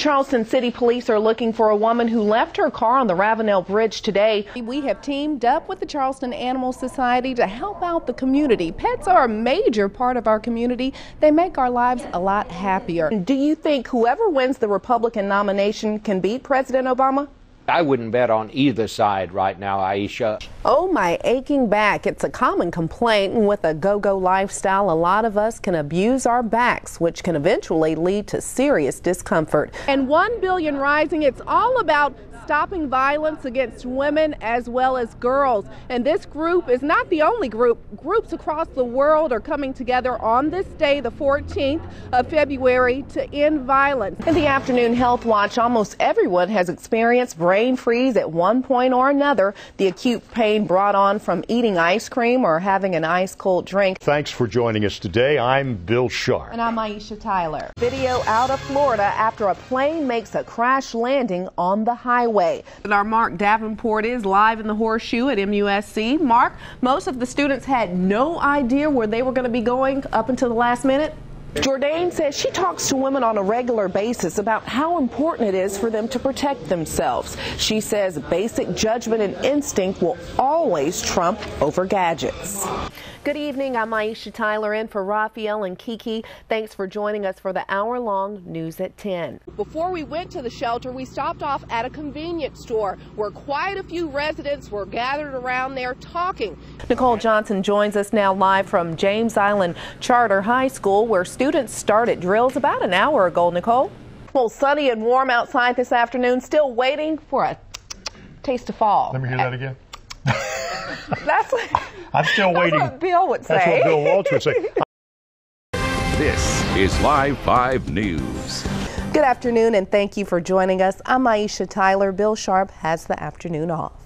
Charleston City Police are looking for a woman who left her car on the Ravenel Bridge today. We have teamed up with the Charleston Animal Society to help out the community. Pets are a major part of our community. They make our lives a lot happier. Do you think whoever wins the Republican nomination can beat President Obama? I wouldn't bet on either side right now, Aisha. Oh, my aching back. It's a common complaint. With a go-go lifestyle, a lot of us can abuse our backs, which can eventually lead to serious discomfort. And 1 Billion Rising, it's all about stopping violence against women as well as girls. And this group is not the only group. Groups across the world are coming together on this day, the 14th of February, to end violence. In the afternoon health watch, almost everyone has experienced brain freeze at one point or another. The acute pain brought on from eating ice cream or having an ice cold drink. Thanks for joining us today. I'm Bill Sharp. And I'm Aisha Tyler. Video out of Florida after a plane makes a crash landing on the highway. And our Mark Davenport is live in the Horseshoe at MUSC. Mark, most of the students had no idea where they were going to be going up until the last minute. Jourdain says she talks to women on a regular basis about how important it is for them to protect themselves. She says basic judgment and instinct will always trump over gadgets. Good evening. I'm Aisha Tyler in for Raphael and Kiki. Thanks for joining us for the hour-long News at 10. Before we went to the shelter, we stopped off at a convenience store where quite a few residents were gathered around there talking. Nicole Johnson joins us now live from James Island Charter High School, where students started drills about an hour ago. Nicole? Well, sunny and warm outside this afternoon, still waiting for a taste of fall. Let me hear that again. That's what, I'm still waiting. That's what Bill would say. That's what Bill Walsh would say. This is Live 5 News. Good afternoon and thank you for joining us. I'm Aisha Tyler. Bill Sharp has the afternoon off.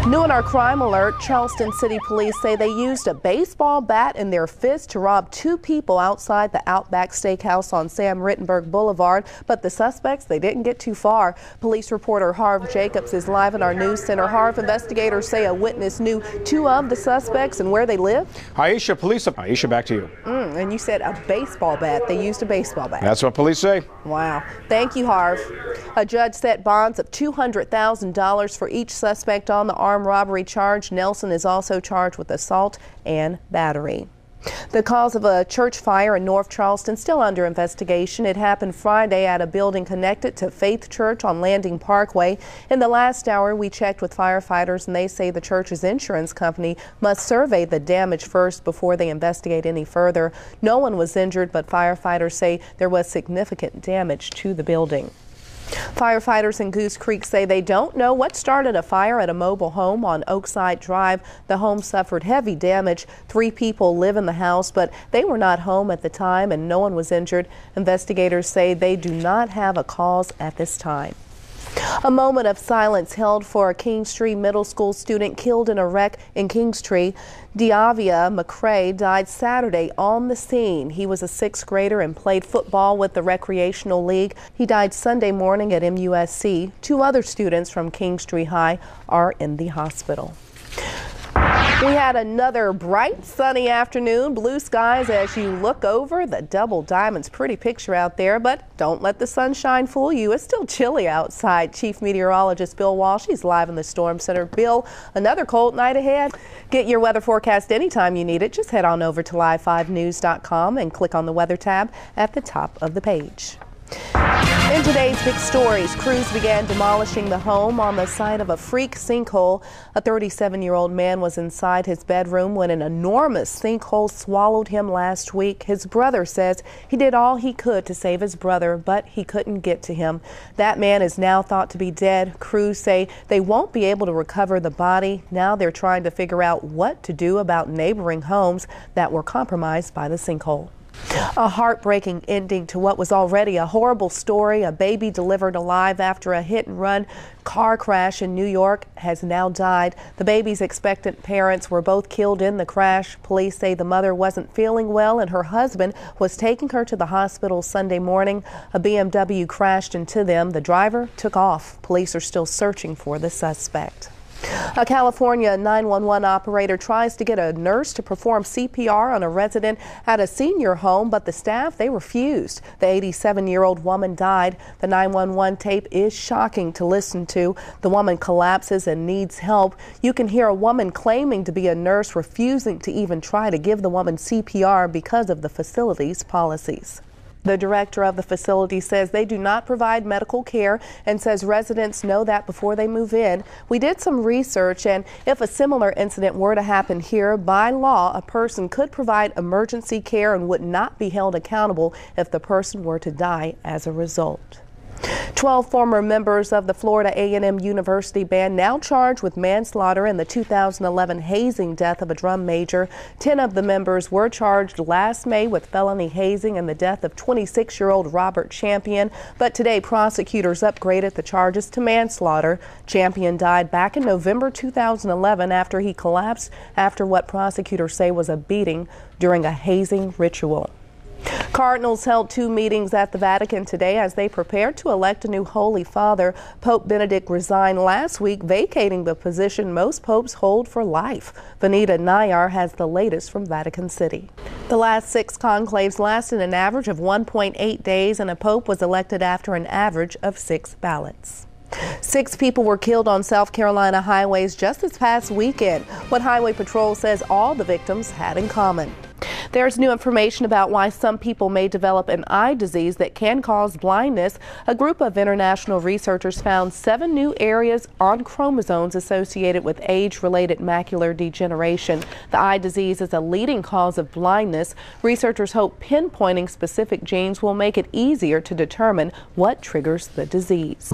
New in our crime alert, Charleston City Police say they used a baseball bat in their fist to rob 2 people outside the Outback Steakhouse on Sam Rittenberg Boulevard, but the suspects, they didn't get too far. Police reporter Harv Jacobs is live in our news center. Harv, investigators say a witness knew 2 of the suspects and where they live. Aisha, back to you. And you said a baseball bat. They used a baseball bat. That's what police say. Wow. Thank you, Harv. A judge set bonds of $200,000 for each suspect on the armed robbery charge. Nelson is also charged with assault and battery. The cause of a church fire in North Charleston still under investigation. It happened Friday at a building connected to Faith Church on Landing Parkway. In the last hour, we checked with firefighters, and they say the church's insurance company must survey the damage first before they investigate any further. No one was injured, but firefighters say there was significant damage to the building. Firefighters in Goose Creek say they don't know what started a fire at a mobile home on Oakside Drive. The home suffered heavy damage. 3 people live in the house, but they were not home at the time and no one was injured. Investigators say they do not have a cause at this time. A moment of silence held for a Kingstree Middle School student killed in a wreck in Kingstree. Diavia McCrae died Saturday on the scene. He was a 6th grader and played football with the Recreational League. He died Sunday morning at MUSC. 2 other students from Kingstree High are in the hospital. We had another bright, sunny afternoon. Blue skies as you look over the Double Diamonds. Pretty picture out there, but don't let the sunshine fool you. It's still chilly outside. Chief Meteorologist Bill Walsh, he's live in the Storm Center. Bill, another cold night ahead. Get your weather forecast anytime you need it. Just head on over to live5news.com and click on the weather tab at the top of the page. In today's big stories, crews began demolishing the home on the site of a freak sinkhole. A 37-year-old man was inside his bedroom when an enormous sinkhole swallowed him last week. His brother says he did all he could to save his brother, but he couldn't get to him. That man is now thought to be dead. Crews say they won't be able to recover the body. Now they're trying to figure out what to do about neighboring homes that were compromised by the sinkhole. A heartbreaking ending to what was already a horrible story. A baby delivered alive after a hit-and-run car crash in New York has now died. The baby's expectant parents were both killed in the crash. Police say the mother wasn't feeling well and her husband was taking her to the hospital Sunday morning. A BMW crashed into them. The driver took off. Police are still searching for the suspect. A California 911 operator tries to get a nurse to perform CPR on a resident at a senior home, but the staff, they refused. The 87-year-old woman died. The 911 tape is shocking to listen to. The woman collapses and needs help. You can hear a woman claiming to be a nurse refusing to even try to give the woman CPR because of the facility's policies. The director of the facility says they do not provide medical care and says residents know that before they move in. We did some research, and if a similar incident were to happen here, by law, a person could provide emergency care and would not be held accountable if the person were to die as a result. 12 former members of the Florida A&M University band now charged with manslaughter in the 2011 hazing death of a drum major. 10 of the members were charged last May with felony hazing and the death of 26-year-old Robert Champion, but today prosecutors upgraded the charges to manslaughter. Champion died back in November 2011 after he collapsed after what prosecutors say was a beating during a hazing ritual. Cardinals held 2 meetings at the Vatican today as they prepared to elect a new Holy Father. Pope Benedict resigned last week, vacating the position most popes hold for life. Vanita Nayar has the latest from Vatican City. The last 6 conclaves lasted an average of 1.8 days, and a pope was elected after an average of 6 ballots. 6 people were killed on South Carolina highways just this past weekend. What Highway Patrol says all the victims had in common. There's new information about why some people may develop an eye disease that can cause blindness. A group of international researchers found 7 new areas on chromosomes associated with age-related macular degeneration. The eye disease is a leading cause of blindness. Researchers hope pinpointing specific genes will make it easier to determine what triggers the disease.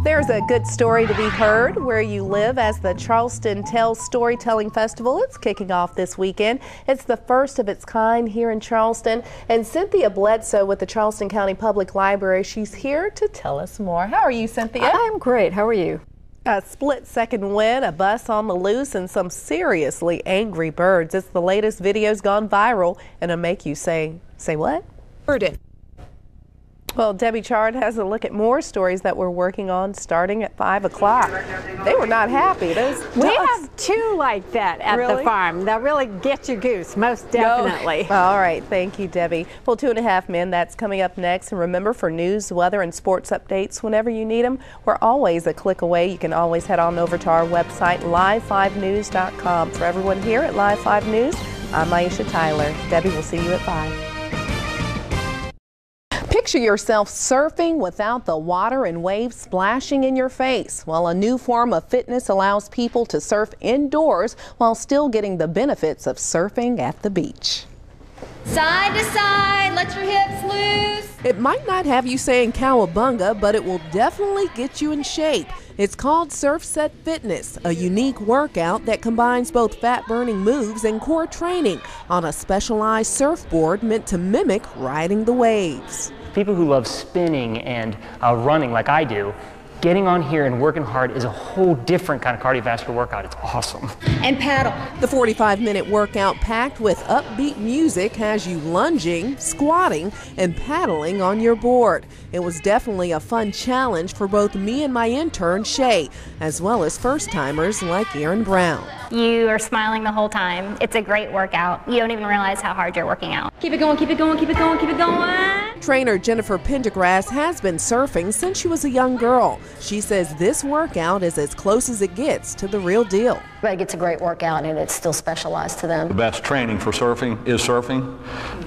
There's a good story to be heard where you live as the Charleston Tells Storytelling Festival. It's kicking off this weekend. It's the first of its kind here in Charleston, and Cynthia Bledsoe with the Charleston County Public Library, she's here to tell us more. How are you, Cynthia? I'm great. How are you? A split-second win, a bus on the loose, and some seriously angry birds. It's the latest video's gone viral, and it'll make you say what? Burden. Well, Debbie Chard has a look at more stories that we're working on starting at 5 o'clock. They were not happy. We have 2 like that at the farm. They'll really get you goose, most definitely. No. All right. Thank you, Debbie. Well, 2.5 Men, that's coming up next. And remember, for news, weather, and sports updates whenever you need them, we're always a click away. You can always head on over to our website, live5news.com. For everyone here at Live 5 News, I'm Aisha Tyler. Debbie, we'll see you at 5. Picture yourself surfing without the water and waves splashing in your face. Well, a new form of fitness allows people to surf indoors while still getting the benefits of surfing at the beach. Side to side, let your hips loose. It might not have you saying cowabunga, but it will definitely get you in shape. It's called Surf Set Fitness, a unique workout that combines both fat-burning moves and core training on a specialized surfboard meant to mimic riding the waves. People who love spinning and running like I do, getting on here and working hard is a whole different kind of cardiovascular workout. It's awesome. And paddle. The 45-minute workout packed with upbeat music has you lunging, squatting, and paddling on your board. It was definitely a fun challenge for both me and my intern, Shay, as well as first-timers like Aaron Brown. You are smiling the whole time. It's a great workout. You don't even realize how hard you're working out. Keep it going, keep it going, keep it going, keep it going. Trainer Jennifer Pendergrass has been surfing since she was a young girl. She says this workout is as close as it gets to the real deal. Everybody gets a great workout and it's still specialized to them. The best training for surfing is surfing.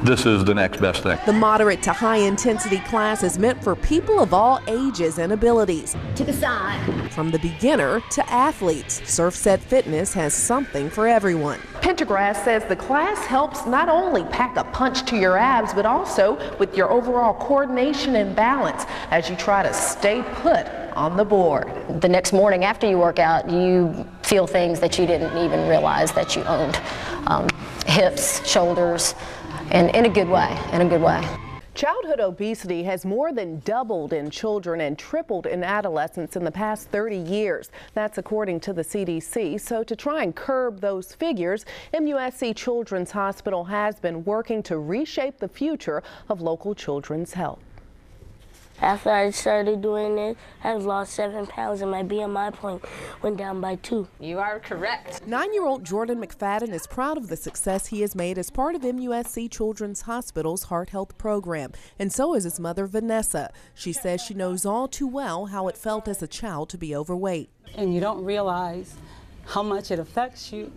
This is the next best thing. The moderate to high intensity class is meant for people of all ages and abilities. To the side. From the beginner to athletes, Surf Set Fitness has something for everyone. Pendergrass says the class helps not only pack a punch to your abs, but also with your overall coordination and balance as you try to stay put on the board. The next morning after you work out, you feel things that you didn't even realize that you owned. Hips, shoulders, and in a good way, Childhood obesity has more than doubled in children and tripled in adolescents in the past 30 years. That's according to the CDC. So to try and curb those figures, MUSC Children's Hospital has been working to reshape the future of local children's health. After I started doing this, I lost 7 pounds and my BMI point went down by 2. You are correct. 9-year-old Jordan McFadden is proud of the success he has made as part of MUSC Children's Hospital's Heart Health program, and so is his mother, Vanessa. She says she knows all too well how it felt as a child to be overweight. And you don't realize how much it affects you.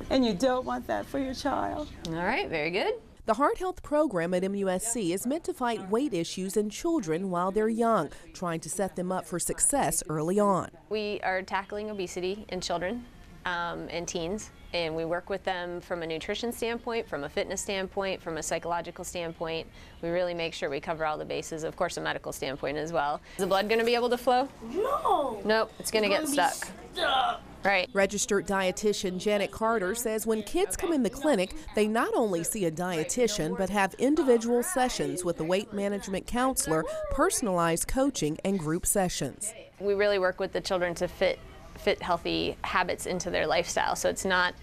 And you don't want that for your child. All right, very good. The Heart Health program at MUSC is meant to fight weight issues in children while they're young, trying to set them up for success early on. We are tackling obesity in children and teens, and we work with them from a nutrition standpoint, from a fitness standpoint, from a psychological standpoint. We really make sure we cover all the bases, of course a medical standpoint as well. Is the blood going to be able to flow? No! Nope, it's going to get stuck. Right. Registered dietitian Janet Carter says when kids come in the clinic, they not only see a dietitian, but have individual sessions with a weight management counselor, personalized coaching, and group sessions. We really work with the children to fit healthy habits into their lifestyle. So it's not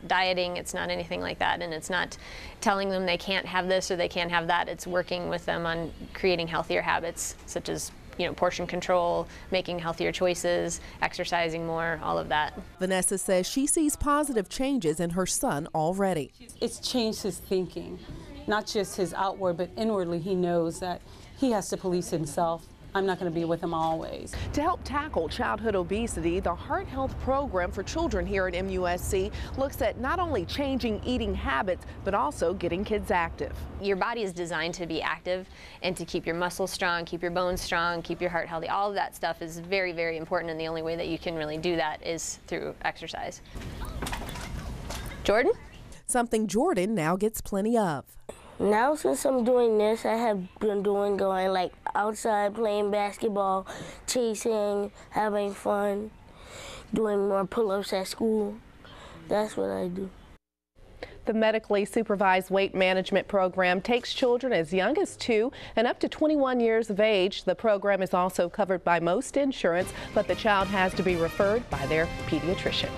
dieting, it's not anything like that, and it's not telling them they can't have this or they can't have that. It's working with them on creating healthier habits, such as portion control, making healthier choices, exercising more, all of that. Vanessa says she sees positive changes in her son already. It's changed his thinking, not just his outward, but inwardly he knows that he has to police himself. I'm not going to be with him always. To help tackle childhood obesity, the Heart Health program for children here at MUSC looks at not only changing eating habits, but also getting kids active. Your body is designed to be active and to keep your muscles strong, keep your bones strong, keep your heart healthy. All of that stuff is very, very important, and the only way that you can really do that is through exercise. Jordan? Something Jordan now gets plenty of. Now since I'm doing this, I have been going like outside playing basketball, chasing, having fun, doing more pull-ups at school. That's what I do. The medically supervised weight management program takes children as young as 2 and up to 21 years of age. The program is also covered by most insurance, but the child has to be referred by their pediatrician.